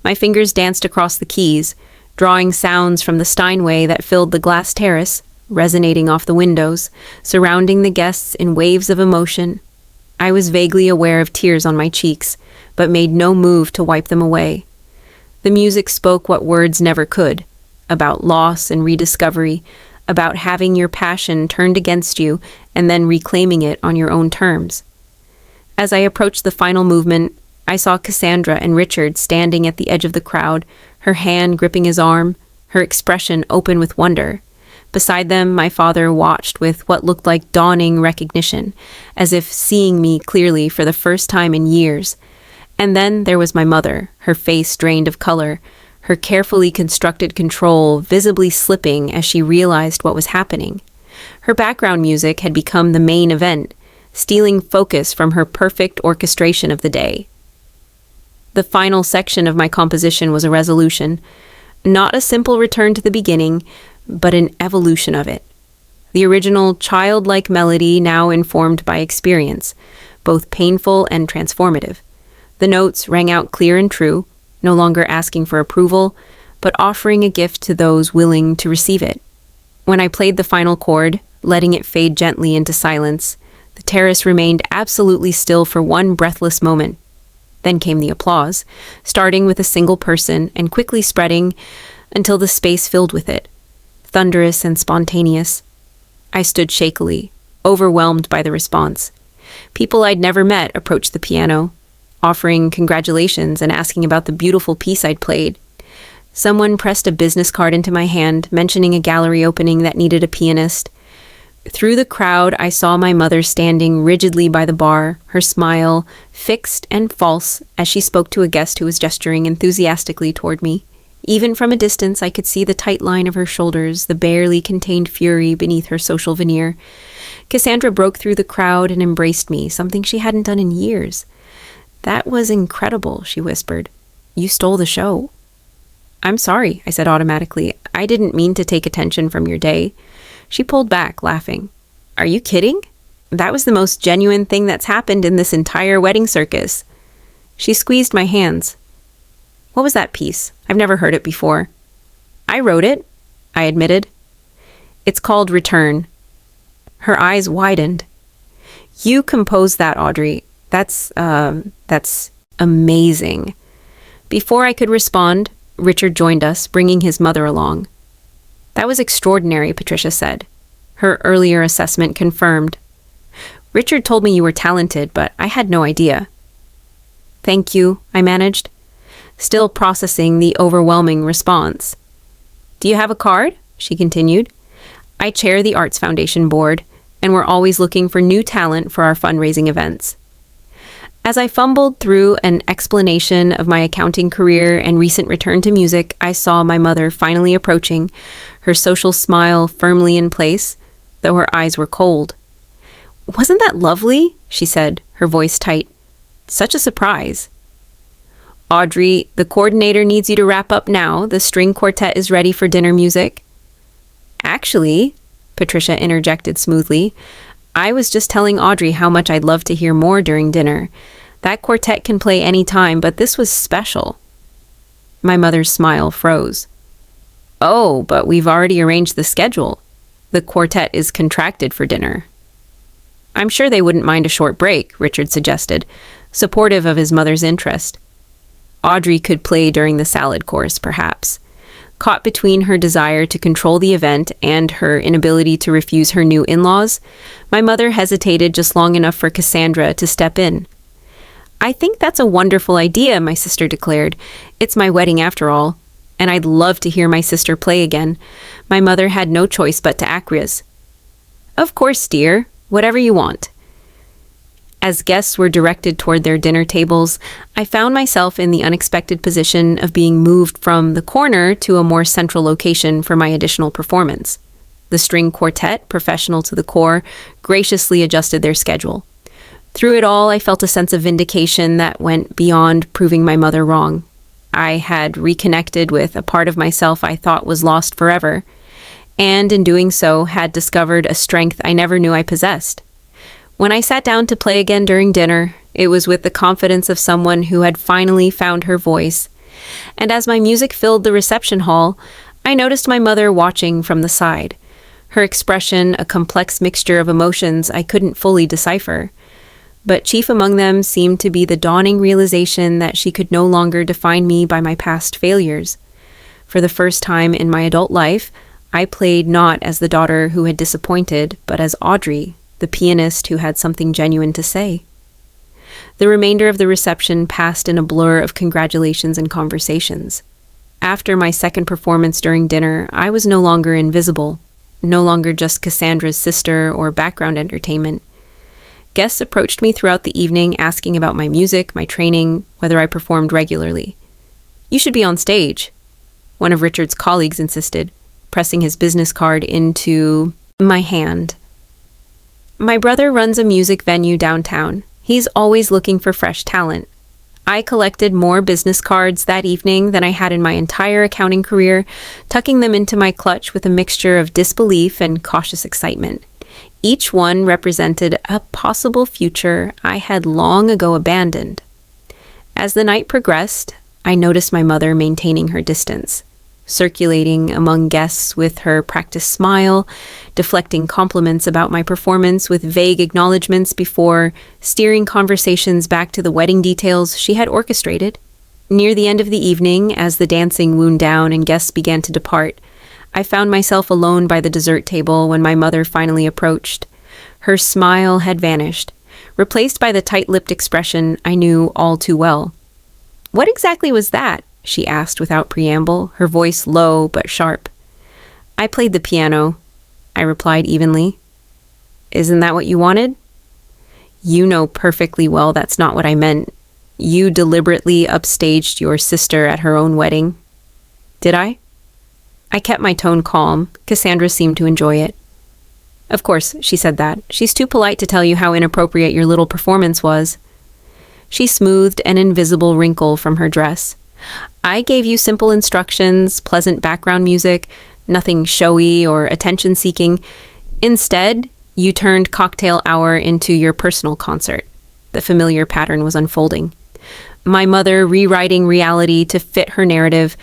My fingers danced across the keys, drawing sounds from the Steinway that filled the glass terrace, resonating off the windows, surrounding the guests in waves of emotion. I was vaguely aware of tears on my cheeks, but made no move to wipe them away. The music spoke what words never could, about loss and rediscovery, about having your passion turned against you and then reclaiming it on your own terms. As I approached the final movement, I saw Cassandra and Richard standing at the edge of the crowd, her hand gripping his arm, her expression open with wonder. Beside them, my father watched with what looked like dawning recognition, as if seeing me clearly for the first time in years. And then there was my mother, her face drained of color, her carefully constructed control visibly slipping as she realized what was happening. Her background music had become the main event, stealing focus from her perfect orchestration of the day. The final section of my composition was a resolution, not a simple return to the beginning, but an evolution of it. The original childlike melody now informed by experience, both painful and transformative. The notes rang out clear and true, no longer asking for approval, but offering a gift to those willing to receive it. When I played the final chord, letting it fade gently into silence, the terrace remained absolutely still for one breathless moment. Then came the applause, starting with a single person and quickly spreading until the space filled with it, thunderous and spontaneous. I stood shakily, overwhelmed by the response. People I'd never met approached the piano, offering congratulations and asking about the beautiful piece I'd played. Someone pressed a business card into my hand, mentioning a gallery opening that needed a pianist. Through the crowd, I saw my mother standing rigidly by the bar, her smile fixed and false as she spoke to a guest who was gesturing enthusiastically toward me. Even from a distance, I could see the tight line of her shoulders, the barely contained fury beneath her social veneer. Cassandra broke through the crowd and embraced me, something she hadn't done in years. "That was incredible," she whispered. "You stole the show." "I'm sorry," I said automatically. "I didn't mean to take attention from your day." She pulled back, laughing. "Are you kidding? That was the most genuine thing that's happened in this entire wedding circus." She squeezed my hands. "What was that piece? I've never heard it before." "I wrote it," I admitted. "It's called Return." Her eyes widened. "You composed that, Audrey. That's amazing." Before I could respond, Richard joined us, bringing his mother along. "That was extraordinary," Patricia said. Her earlier assessment confirmed. "Richard told me you were talented, but I had no idea." "Thank you," I managed, still processing the overwhelming response. "Do you have a card?" she continued. "I chair the Arts Foundation board, and we're always looking for new talent for our fundraising events." As I fumbled through an explanation of my accounting career and recent return to music, I saw my mother finally approaching, her social smile firmly in place, though her eyes were cold. "Wasn't that lovely?" she said, her voice tight. "Such a surprise." "Audrey, the coordinator needs you to wrap up now. The string quartet is ready for dinner music." "Actually," Patricia interjected smoothly, "I was just telling Audrey how much I'd love to hear more during dinner. That quartet can play any time, but this was special." My mother's smile froze. "Oh, but we've already arranged the schedule. The quartet is contracted for dinner." "I'm sure they wouldn't mind a short break," Richard suggested, supportive of his mother's interest. Audrey could play during the salad course, perhaps. Caught between her desire to control the event and her inability to refuse her new in-laws, my mother hesitated just long enough for Cassandra to step in. "I think that's a wonderful idea," my sister declared. "It's my wedding after all, and I'd love to hear my sister play again." My mother had no choice but to acquiesce. "Of course, dear. Whatever you want." As guests were directed toward their dinner tables, I found myself in the unexpected position of being moved from the corner to a more central location for my additional performance. The string quartet, professional to the core, graciously adjusted their schedule. Through it all, I felt a sense of vindication that went beyond proving my mother wrong. I had reconnected with a part of myself I thought was lost forever, and in doing so had discovered a strength I never knew I possessed. When I sat down to play again during dinner, it was with the confidence of someone who had finally found her voice. And as my music filled the reception hall, I noticed my mother watching from the side. Her expression a complex mixture of emotions I couldn't fully decipher. But chief among them seemed to be the dawning realization that she could no longer define me by my past failures. For the first time in my adult life, I played not as the daughter who had disappointed, but as Audrey, the pianist who had something genuine to say. The remainder of the reception passed in a blur of congratulations and conversations. After my second performance during dinner, I was no longer invisible, no longer just Cassandra's sister or background entertainment. Guests approached me throughout the evening asking about my music, my training, whether I performed regularly. "You should be on stage," one of Richard's colleagues insisted, pressing his business card into my hand. "My brother runs a music venue downtown. He's always looking for fresh talent." I collected more business cards that evening than I had in my entire accounting career, tucking them into my clutch with a mixture of disbelief and cautious excitement. Each one represented a possible future I had long ago abandoned. As the night progressed, I noticed my mother maintaining her distance, circulating among guests with her practiced smile, deflecting compliments about my performance with vague acknowledgments before steering conversations back to the wedding details she had orchestrated. Near the end of the evening, as the dancing wound down and guests began to depart, I found myself alone by the dessert table when my mother finally approached. Her smile had vanished, replaced by the tight-lipped expression I knew all too well. "What exactly was that?" she asked without preamble, her voice low but sharp. "I played the piano," I replied evenly. "Isn't that what you wanted?" "You know perfectly well that's not what I meant. You deliberately upstaged your sister at her own wedding." "Did I?" I kept my tone calm. Cassandra seemed to enjoy it. "Of course, she said that. She's too polite to tell you how inappropriate your little performance was." She smoothed an invisible wrinkle from her dress. "I gave you simple instructions, pleasant background music, nothing showy or attention-seeking. Instead, you turned cocktail hour into your personal concert." The familiar pattern was unfolding. My mother rewriting reality to fit her narrative,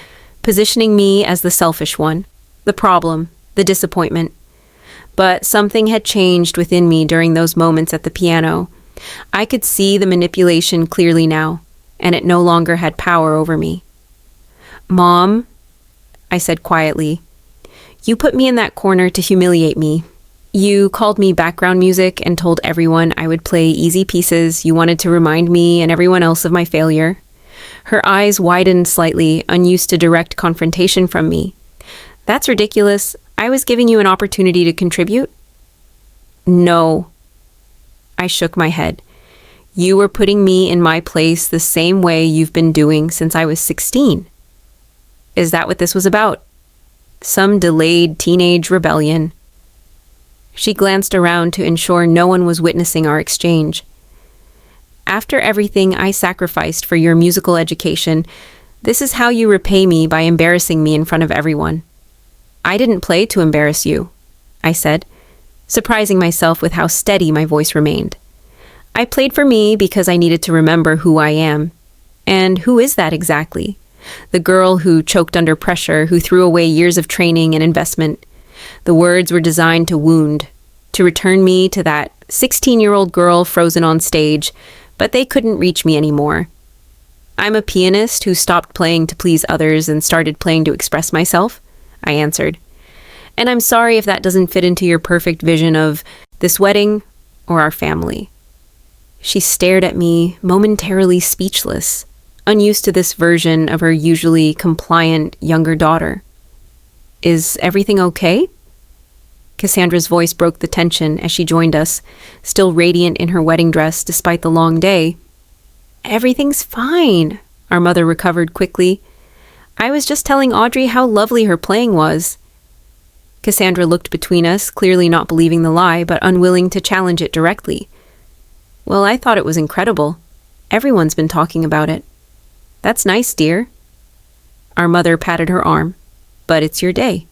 positioning me as the selfish one, the problem, the disappointment. But something had changed within me during those moments at the piano. I could see the manipulation clearly now, and it no longer had power over me. "Mom," I said quietly, "you put me in that corner to humiliate me. You called me background music and told everyone I would play easy pieces. You wanted to remind me and everyone else of my failure." Her eyes widened slightly, unused to direct confrontation from me. "That's ridiculous. I was giving you an opportunity to contribute." "No." I shook my head. You were putting me in my place the same way you've been doing since I was 16. Is that what this was about? Some delayed teenage rebellion? She glanced around to ensure no one was witnessing our exchange. After everything I sacrificed for your musical education, this is how you repay me by embarrassing me in front of everyone. I didn't play to embarrass you, I said, surprising myself with how steady my voice remained. I played for me because I needed to remember who I am. And who is that exactly? The girl who choked under pressure, who threw away years of training and investment. The words were designed to wound, to return me to that 16-year-old girl frozen on stage, but they couldn't reach me anymore. I'm a pianist who stopped playing to please others and started playing to express myself, I answered. And I'm sorry if that doesn't fit into your perfect vision of this wedding or our family. She stared at me, momentarily speechless, unused to this version of her usually compliant younger daughter. Is everything okay? Cassandra's voice broke the tension as she joined us, still radiant in her wedding dress despite the long day. Everything's fine, our mother recovered quickly. I was just telling Audrey how lovely her playing was. Cassandra looked between us, clearly not believing the lie, but unwilling to challenge it directly. Well, I thought it was incredible. Everyone's been talking about it. That's nice, dear. Our mother patted her arm. But it's your day.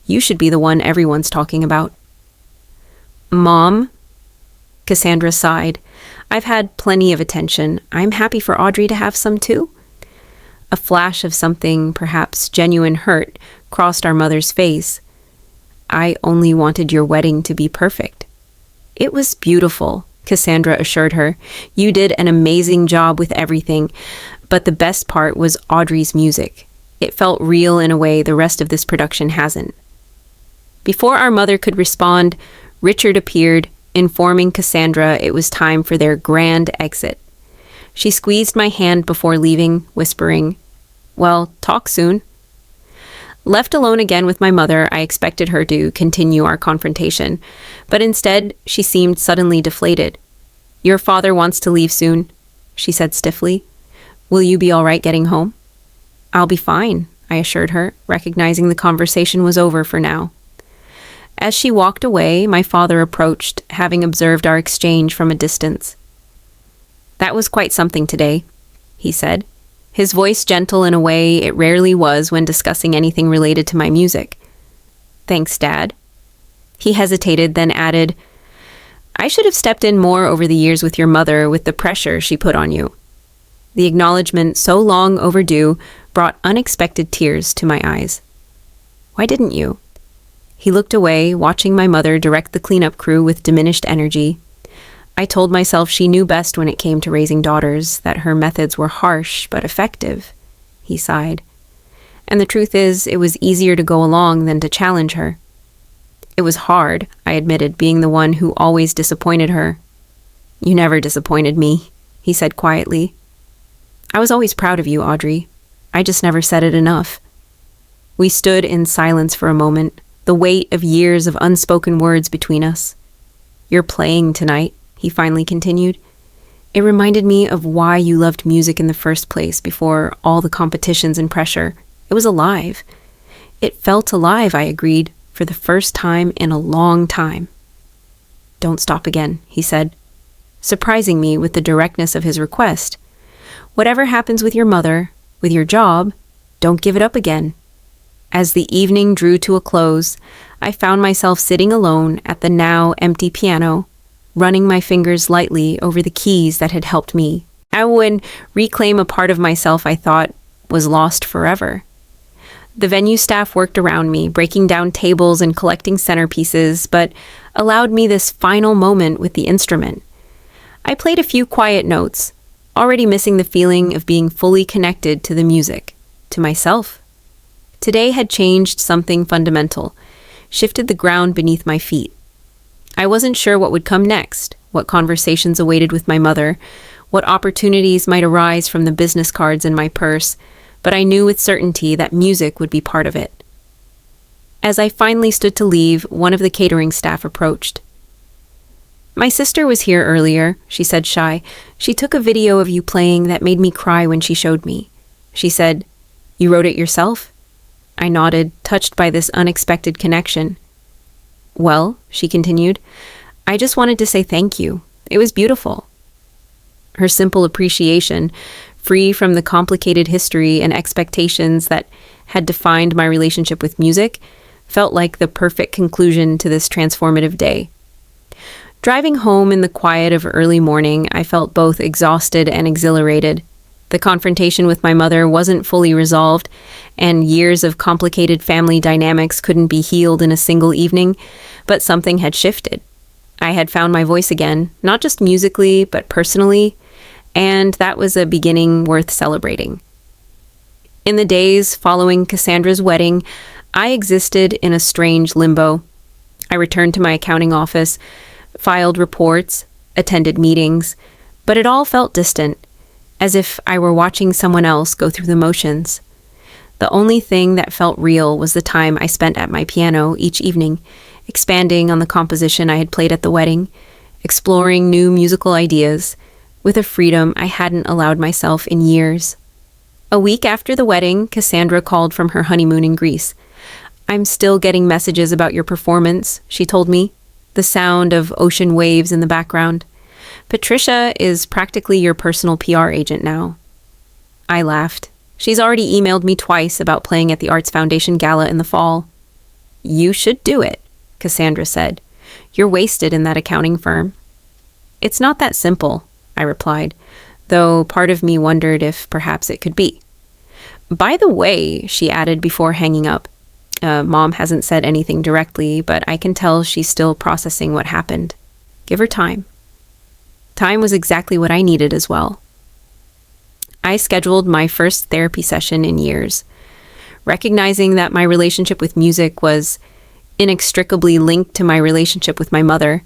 You should be the one everyone's talking about. Mom? Cassandra sighed. I've had plenty of attention. I'm happy for Audrey to have some too. A flash of something, perhaps genuine hurt, crossed our mother's face. I only wanted your wedding to be perfect. It was beautiful, Cassandra assured her. You did an amazing job with everything, but the best part was Audrey's music. It felt real in a way the rest of this production hasn't. Before our mother could respond, Richard appeared, informing Cassandra it was time for their grand exit. She squeezed my hand before leaving, whispering, "Well, talk soon." Left alone again with my mother, I expected her to continue our confrontation, but instead she seemed suddenly deflated. "Your father wants to leave soon," she said stiffly. "Will you be all right getting home?" "I'll be fine," I assured her, recognizing the conversation was over for now. As she walked away, my father approached, having observed our exchange from a distance. "That was quite something today," he said, his voice gentle in a way it rarely was when discussing anything related to my music. "Thanks, Dad." He hesitated, then added, "I should have stepped in more over the years with your mother with the pressure she put on you." The acknowledgement, so long overdue, brought unexpected tears to my eyes. "Why didn't you?" He looked away, watching my mother direct the cleanup crew with diminished energy. I told myself she knew best when it came to raising daughters, that her methods were harsh but effective. He sighed. And the truth is, it was easier to go along than to challenge her. It was hard, I admitted, being the one who always disappointed her. "You never disappointed me," he said quietly. "I was always proud of you, Audrey. I just never said it enough." We stood in silence for a moment, the weight of years of unspoken words between us. "You're playing tonight," he finally continued. "It reminded me of why you loved music in the first place before all the competitions and pressure. It was alive." "It felt alive," I agreed, for the first time in a long time. "Don't stop again," he said, surprising me with the directness of his request. "Whatever happens with your mother, with your job, don't give it up again." As the evening drew to a close, I found myself sitting alone at the now empty piano, running my fingers lightly over the keys that had helped me. I would reclaim a part of myself I thought was lost forever. The venue staff worked around me, breaking down tables and collecting centerpieces, but allowed me this final moment with the instrument. I played a few quiet notes, already missing the feeling of being fully connected to the music, to myself. Today had changed something fundamental, shifted the ground beneath my feet. I wasn't sure what would come next, what conversations awaited with my mother, what opportunities might arise from the business cards in my purse, but I knew with certainty that music would be part of it. As I finally stood to leave, one of the catering staff approached. My sister was here earlier, she said, shy. She took a video of you playing that made me cry when she showed me. She said, "You wrote it yourself?" I nodded, touched by this unexpected connection. "Well," she continued, "I just wanted to say thank you. It was beautiful." Her simple appreciation, free from the complicated history and expectations that had defined my relationship with music, felt like the perfect conclusion to this transformative day. Driving home in the quiet of early morning, I felt both exhausted and exhilarated. The confrontation with my mother wasn't fully resolved, and years of complicated family dynamics couldn't be healed in a single evening, but something had shifted. I had found my voice again, not just musically, but personally, and that was a beginning worth celebrating. In the days following Cassandra's wedding, I existed in a strange limbo. I returned to my accounting office, filed reports, attended meetings, but it all felt distant, as if I were watching someone else go through the motions. The only thing that felt real was the time I spent at my piano each evening, expanding on the composition I had played at the wedding, exploring new musical ideas, with a freedom I hadn't allowed myself in years. A week after the wedding, Cassandra called from her honeymoon in Greece. "I'm still getting messages about your performance," she told me, the sound of ocean waves in the background. "Patricia is practically your personal PR agent now." I laughed. "She's already emailed me twice about playing at the Arts Foundation Gala in the fall." "You should do it," Cassandra said. "You're wasted in that accounting firm." "It's not that simple," I replied, though part of me wondered if perhaps it could be. "By the way," she added before hanging up, Mom hasn't said anything directly, but I can tell she's still processing what happened. Give her time." Time was exactly what I needed as well. I scheduled my first therapy session in years, recognizing that my relationship with music was inextricably linked to my relationship with my mother,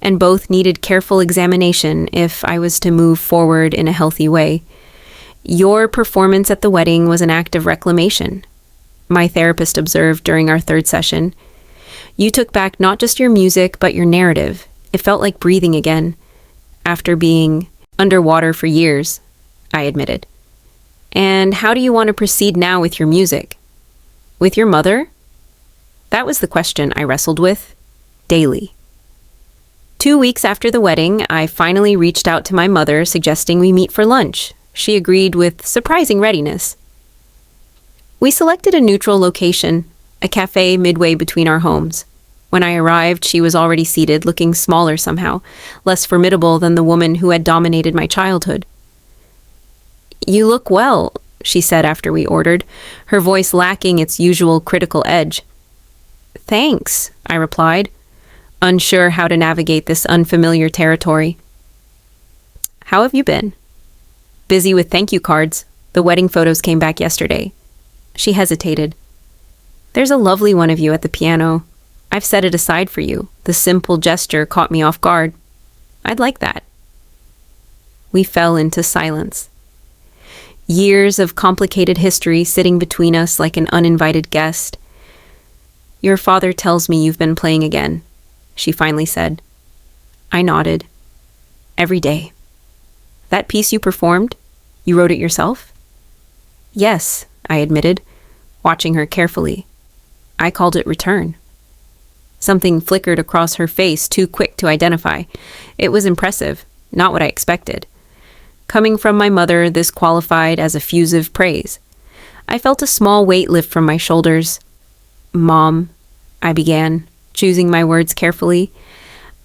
and both needed careful examination if I was to move forward in a healthy way. "Your performance at the wedding was an act of reclamation," my therapist observed during our third session. "You took back not just your music, but your narrative. It felt like breathing again, after being underwater for years," I admitted. "And how do you want to proceed now with your music? With your mother?" That was the question I wrestled with, daily. 2 weeks after the wedding, I finally reached out to my mother, suggesting we meet for lunch. She agreed with surprising readiness. We selected a neutral location, a cafe midway between our homes. When I arrived, she was already seated, looking smaller somehow, less formidable than the woman who had dominated my childhood. "You look well," she said after we ordered, her voice lacking its usual critical edge. "Thanks," I replied, unsure how to navigate this unfamiliar territory. "How have you been?" "Busy with thank you cards. The wedding photos came back yesterday." She hesitated. "There's a lovely one of you at the piano. I've set it aside for you. The simple gesture caught me off guard. I'd like that." We fell into silence. Years of complicated history sitting between us like an uninvited guest. "Your father tells me you've been playing again," she finally said. I nodded. "Every day." "That piece you performed? You wrote it yourself?" "Yes," I admitted, watching her carefully. "I called it Return." Something flickered across her face, too quick to identify. It was impressive, not what I expected. Coming from my mother, this qualified as effusive praise. I felt a small weight lift from my shoulders. "Mom," I began, choosing my words carefully,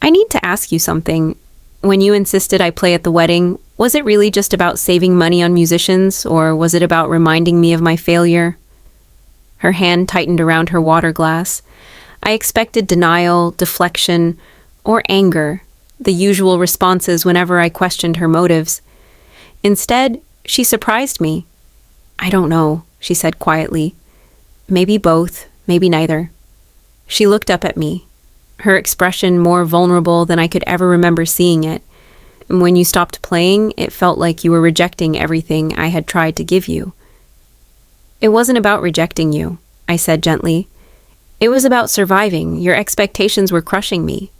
"I need to ask you something. When you insisted I play at the wedding, was it really just about saving money on musicians, or was it about reminding me of my failure?" Her hand tightened around her water glass. I expected denial, deflection, or anger, the usual responses whenever I questioned her motives. Instead, she surprised me. "I don't know," she said quietly. "Maybe both, maybe neither." She looked up at me, her expression more vulnerable than I could ever remember seeing it. "When you stopped playing, it felt like you were rejecting everything I had tried to give you." "It wasn't about rejecting you," I said gently. "It was about surviving. Your expectations were crushing me."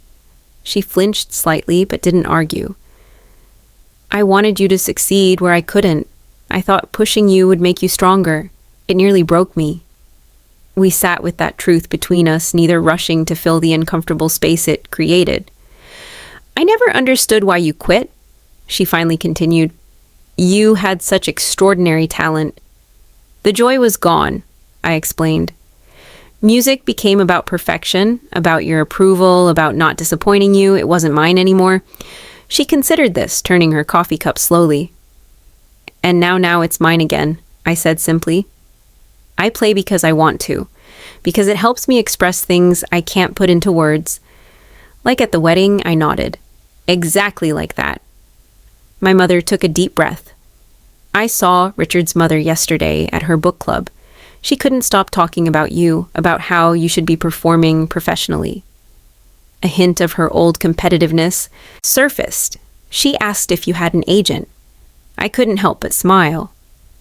She flinched slightly, but didn't argue. I wanted you to succeed where I couldn't. I thought pushing you would make you stronger. It nearly broke me. We sat with that truth between us, neither rushing to fill the uncomfortable space it created. I never understood why you quit, she finally continued. You had such extraordinary talent. The joy was gone, I explained. Music became about perfection, about your approval, about not disappointing you. It wasn't mine anymore. She considered this, turning her coffee cup slowly. And now it's mine again, I said simply. I play because I want to, because it helps me express things I can't put into words. Like at the wedding, I nodded. Exactly like that. My mother took a deep breath. I saw Richard's mother yesterday at her book club. She couldn't stop talking about you, about how you should be performing professionally. A hint of her old competitiveness surfaced. She asked if you had an agent. I couldn't help but smile.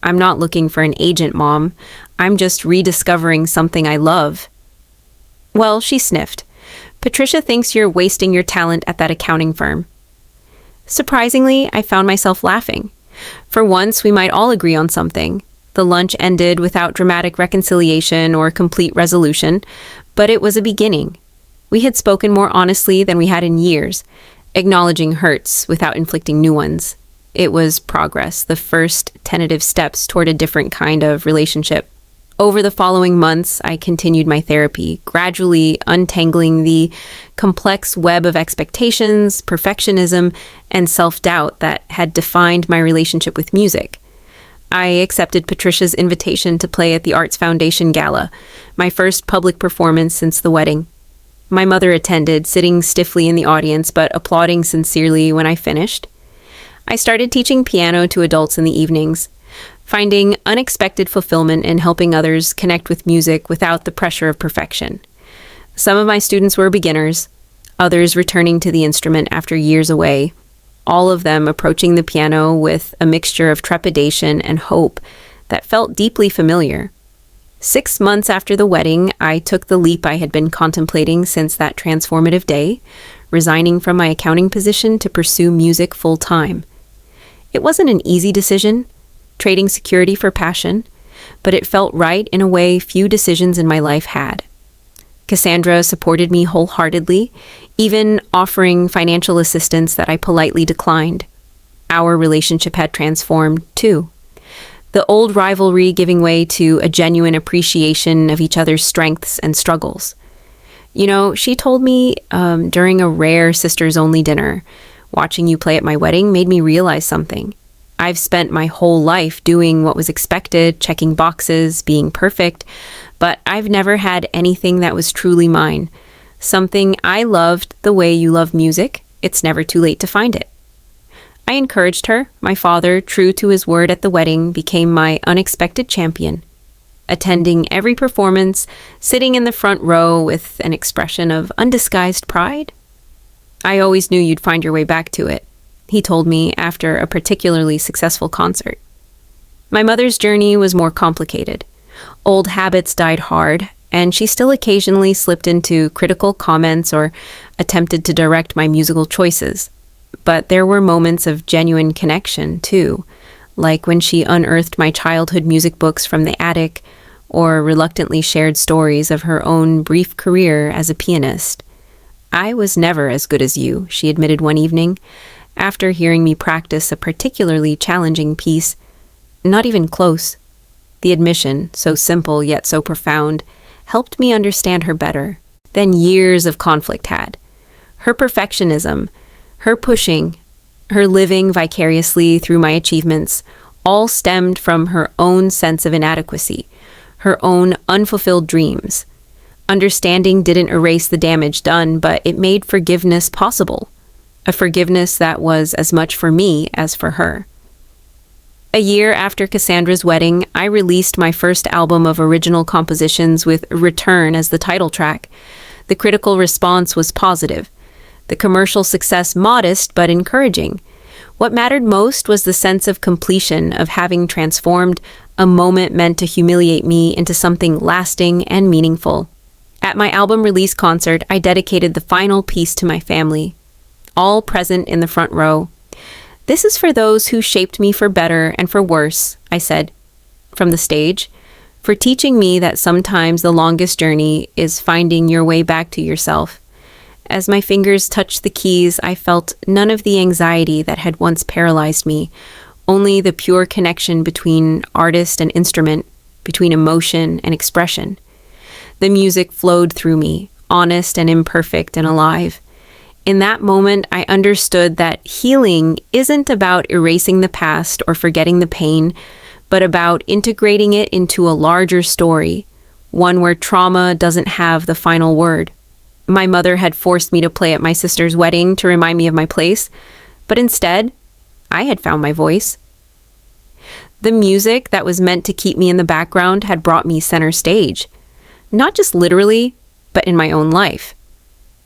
I'm not looking for an agent, Mom. I'm just rediscovering something I love. Well, she sniffed. Patricia thinks you're wasting your talent at that accounting firm. Surprisingly, I found myself laughing. For once, we might all agree on something. The lunch ended without dramatic reconciliation or complete resolution, but it was a beginning. We had spoken more honestly than we had in years, acknowledging hurts without inflicting new ones. It was progress, the first tentative steps toward a different kind of relationship. Over the following months, I continued my therapy, gradually untangling the complex web of expectations, perfectionism, and self-doubt that had defined my relationship with music. I accepted Patricia's invitation to play at the Arts Foundation Gala, my first public performance since the wedding. My mother attended, sitting stiffly in the audience, but applauding sincerely when I finished. I started teaching piano to adults in the evenings, finding unexpected fulfillment in helping others connect with music without the pressure of perfection. Some of my students were beginners, others returning to the instrument after years away, all of them approaching the piano with a mixture of trepidation and hope that felt deeply familiar. 6 months after the wedding, I took the leap I had been contemplating since that transformative day, resigning from my accounting position to pursue music full-time. It wasn't an easy decision, trading security for passion, but it felt right in a way few decisions in my life had. Cassandra supported me wholeheartedly, even offering financial assistance that I politely declined. Our relationship had transformed, too. The old rivalry giving way to a genuine appreciation of each other's strengths and struggles. You know, she told me during a rare sisters-only dinner, watching you play at my wedding made me realize something. I've spent my whole life doing what was expected, checking boxes, being perfect, but I've never had anything that was truly mine. Something I loved the way you love music. It's never too late to find it. I encouraged her. My father, true to his word at the wedding, became my unexpected champion. Attending every performance, sitting in the front row with an expression of undisguised pride. I always knew you'd find your way back to it, he told me after a particularly successful concert. My mother's journey was more complicated. Old habits died hard, and she still occasionally slipped into critical comments or attempted to direct my musical choices. But there were moments of genuine connection, too, like when she unearthed my childhood music books from the attic or reluctantly shared stories of her own brief career as a pianist. I was never as good as you, she admitted one evening, after hearing me practice a particularly challenging piece. Not even close. The admission, so simple yet so profound, helped me understand her better than years of conflict had. Her perfectionism, her pushing, her living vicariously through my achievements, all stemmed from her own sense of inadequacy, her own unfulfilled dreams. Understanding didn't erase the damage done, but it made forgiveness possible. A forgiveness that was as much for me as for her. A year after Cassandra's wedding, I released my first album of original compositions with Return as the title track. The critical response was positive. The commercial success modest but encouraging. What mattered most was the sense of completion of having transformed a moment meant to humiliate me into something lasting and meaningful. At my album release concert, I dedicated the final piece to my family, all present in the front row. "This is for those who shaped me for better and for worse," I said from the stage, "for teaching me that sometimes the longest journey is finding your way back to yourself." As my fingers touched the keys, I felt none of the anxiety that had once paralyzed me, only the pure connection between artist and instrument, between emotion and expression. The music flowed through me, honest and imperfect and alive. In that moment, I understood that healing isn't about erasing the past or forgetting the pain, but about integrating it into a larger story, one where trauma doesn't have the final word. My mother had forced me to play at my sister's wedding to remind me of my place, but instead, I had found my voice. The music that was meant to keep me in the background had brought me center stage. Not just literally, but in my own life.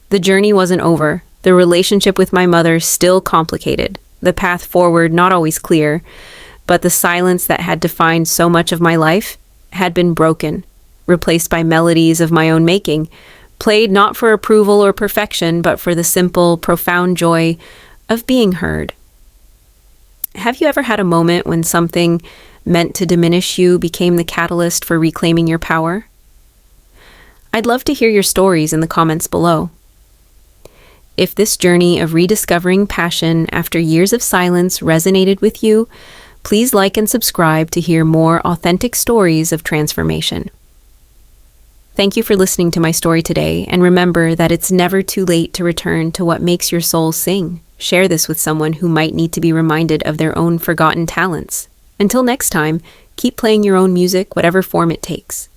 The journey wasn't over. The relationship with my mother still complicated. The path forward not always clear, but the silence that had defined so much of my life had been broken, replaced by melodies of my own making, played not for approval or perfection, but for the simple, profound joy of being heard. Have you ever had a moment when something meant to diminish you became the catalyst for reclaiming your power? I'd love to hear your stories in the comments below. If this journey of rediscovering passion after years of silence resonated with you, please like and subscribe to hear more authentic stories of transformation. Thank you for listening to my story today, and remember that it's never too late to return to what makes your soul sing. Share this with someone who might need to be reminded of their own forgotten talents. Until next time, keep playing your own music, whatever form it takes.